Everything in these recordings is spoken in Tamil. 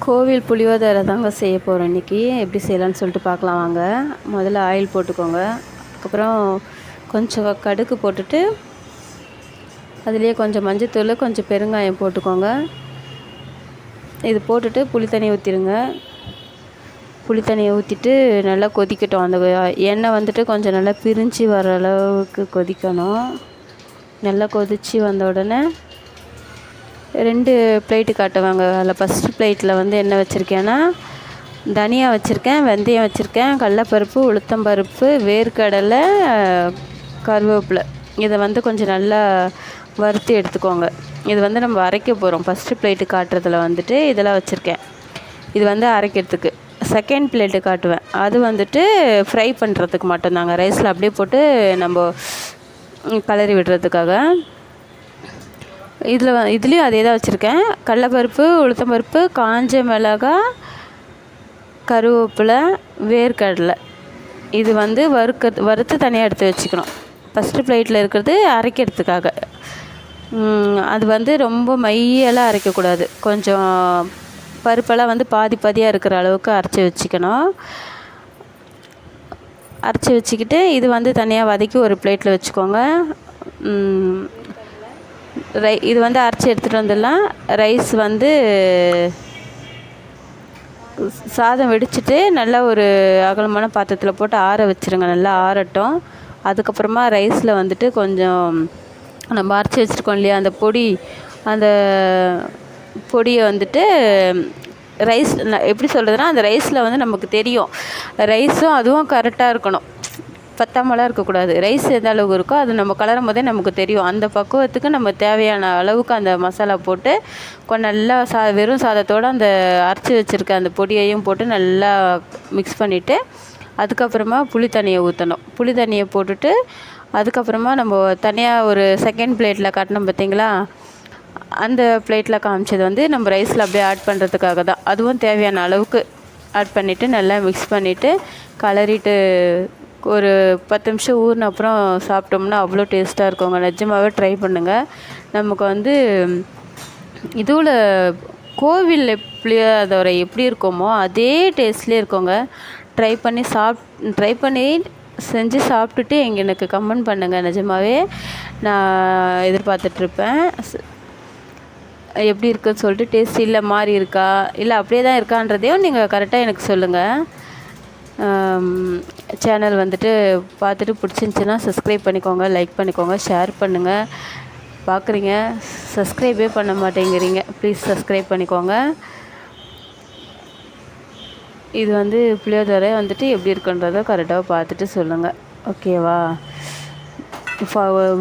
கோவில் புளியோதரை தாங்க செய்ய போகிறோம் இன்றைக்கி. எப்படி செய்யலான்னு சொல்லிட்டு பார்க்கலாம் வாங்க. முதல்ல ஆயில் போட்டுக்கோங்க. அதுக்கப்புறம் கொஞ்சம் கடுகு போட்டுட்டு அதுலேயே கொஞ்சம் மஞ்சத்தூள், கொஞ்சம் பெருங்காயம் போட்டுக்கோங்க. இது போட்டுட்டு புளி தண்ணி ஊற்றிடுங்க. புளி தண்ணியை ஊற்றிட்டு நல்லா கொதிக்கட்டும். அந்த எண்ணெய் வந்துட்டு கொஞ்சம் நல்லா பிரிஞ்சு வர அளவுக்கு கொதிக்கணும். நல்லா கொதித்து வந்த உடனே 2 பிளேட்டு காட்டுவாங்க. அதில் ஃபஸ்ட்டு பிளேட்டில் வந்து என்ன வச்சுருக்கேன்னா, தனியா வச்சுருக்கேன், வெந்தயம் வச்சுருக்கேன், கடலப்பருப்பு, உளுத்தம்பருப்பு, வேர்க்கடலை, கருவேப்பிலை. இதை வந்து கொஞ்சம் நல்லா வறுத்து எடுத்துக்கோங்க. இது வந்து நம்ம அரைக்க போகிறோம். ஃபஸ்ட்டு பிளேட்டு காட்டுறதுல வந்துட்டு இதெல்லாம் வச்சுருக்கேன். இது வந்து அரைக்கிறதுக்கு. செகண்ட் பிளேட்டு காட்டுவேன், அது வந்துட்டு ஃப்ரை பண்ணுறதுக்கு மட்டும்தாங்க. ரைஸில் அப்படியே போட்டு நம்ம கலரி விடுறதுக்காக. இதுலேயும் அதே தான் வச்சுருக்கேன். கடலப்பருப்பு, உளுத்தம்பருப்பு, காஞ்ச மிளகாய், கருவேப்பிலை, வேர்க்கடலை. இது வந்து வறுத்து தனியாக எடுத்து வச்சுக்கணும். ஃபஸ்ட்டு பிளேட்டில் இருக்கிறது அரைக்கிறதுக்காக. அது வந்து ரொம்ப மையெல்லாம் அரைக்கக்கூடாது. கொஞ்சம் பருப்பெல்லாம் வந்து பாதி பாதியாக இருக்கிற அளவுக்கு அரைச்சி வச்சுக்கணும். அரைச்சி வச்சுக்கிட்டு இது வந்து தனியாக வதக்கி ஒரு பிளேட்டில் வச்சுக்கோங்க. இது வந்து அரைச்சி எடுத்துகிட்டு வந்துடலாம். ரைஸ் வந்து சாதம் வெடிச்சிட்டு நல்லா ஒரு அகலமான பாத்திரத்தில் போட்டு ஆற வச்சுருங்க. நல்லா ஆறட்டும். அதுக்கப்புறமா ரைஸில் வந்துட்டு கொஞ்சம் நம்ம அரைச்சி வச்சுருக்கோம் இல்லையா, அந்த பொடியை வந்துட்டு ரைஸ் எப்படி சொல்கிறதுனா, அந்த ரைஸில் வந்து நமக்கு தெரியும். ரைஸும் அதுவும் கரெக்டாக இருக்கணும். பத்தாமலாம் இருக்கக்கூடாது. ரைஸ் எந்த அளவுக்கு இருக்கோ அது நம்ம கலரும் போதே நமக்கு தெரியும். அந்த பக்குவத்துக்கு நம்ம தேவையான அளவுக்கு அந்த மசாலா போட்டு கொஞ்சம் நல்லா வெறும் சாதத்தோடு அந்த அரைச்சி வச்சுருக்க அந்த பொடியையும் போட்டு நல்லா மிக்ஸ் பண்ணிவிட்டு அதுக்கப்புறமா புளி தண்ணியை ஊற்றணும். புளி தண்ணியை போட்டுட்டு அதுக்கப்புறமா நம்ம தனியாக ஒரு செகண்ட் பிளேட்டில் காட்டினோம் பார்த்தீங்களா, அந்த பிளேட்டில் காமிச்சது வந்து நம்ம ரைஸில் அப்படியே ஆட் பண்ணுறதுக்காக தான். அதுவும் தேவையான அளவுக்கு ஆட் பண்ணிவிட்டு நல்லா மிக்ஸ் பண்ணிவிட்டு கலரிட்டு ஒரு 10 நிமிஷம் ஊறின அப்புறம் சாப்பிட்டோம்னா அவ்வளோ டேஸ்ட்டாக இருக்குங்க. நிஜமாகவே ட்ரை பண்ணுங்கள். நமக்கு வந்து இதுவில் கோவில் புளியோதரை எப்படி இருக்குமோ அதே டேஸ்ட்லேயே இருக்குங்க. ட்ரை பண்ணி செஞ்சு சாப்பிட்டுட்டு எனக்கு கமெண்ட் பண்ணுங்கள். நிஜமாகவே நான் எதிர்பார்த்துட்ருப்பேன். எப்படி இருக்குன்னு சொல்லிட்டு, டேஸ்ட் இல்லை மாறி இருக்கா இல்லை அப்படியே தான் இருக்கான்றதையும் நீங்கள் கரெக்டாக எனக்கு சொல்லுங்கள். சேனல் வந்துட்டு பார்த்துட்டு பிடிச்சிருந்துச்சின்னா சப்ஸ்கிரைப் பண்ணிக்கோங்க, லைக் பண்ணிக்கோங்க, ஷேர் பண்ணுங்கள். பார்க்குறீங்க, சப்ஸ்கிரைபே பண்ண மாட்டேங்கிறீங்க. ப்ளீஸ் சப்ஸ்கிரைப் பண்ணிக்கோங்க. இது வந்து புளியோதரை வந்துட்டு எப்படி இருக்குன்றதை கரெக்டாக பார்த்துட்டு சொல்லுங்கள். ஓகேவா?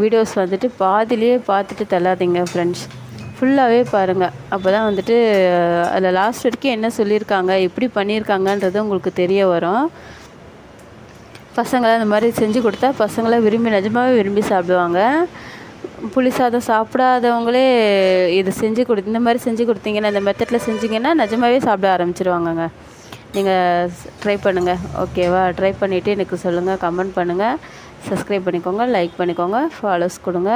வீடியோஸ் வந்துட்டு பாதிலேயே பார்த்துட்டு தள்ளாதீங்க ஃப்ரெண்ட்ஸ். ஃபுல்லாகவே பாருங்கள். அப்போ தான் வந்துட்டு அதில் லாஸ்ட் வரைக்கும் என்ன சொல்லியிருக்காங்க, எப்படி பண்ணியிருக்காங்கன்றது உங்களுக்கு தெரிய வரும். பசங்களாம் இந்த மாதிரி செஞ்சு கொடுத்தா பசங்களாம் நிஜமாகவே விரும்பி சாப்பிடுவாங்க. புளி சாதம் சாப்பிடாதவங்களே இந்த மாதிரி செஞ்சு கொடுத்தீங்கன்னா, இந்த மெத்தடில் செஞ்சிங்கன்னா நிஜமாகவே சாப்பிட ஆரம்பிச்சிருவாங்கங்க. நீங்கள் ட்ரை பண்ணுங்கள். ஓகேவா? ட்ரை பண்ணிவிட்டு எனக்கு சொல்லுங்கள், கமெண்ட் பண்ணுங்கள், சப்ஸ்கிரைப் பண்ணிக்கோங்க, லைக் பண்ணிக்கோங்க, ஃபாலோஸ் கொடுங்க.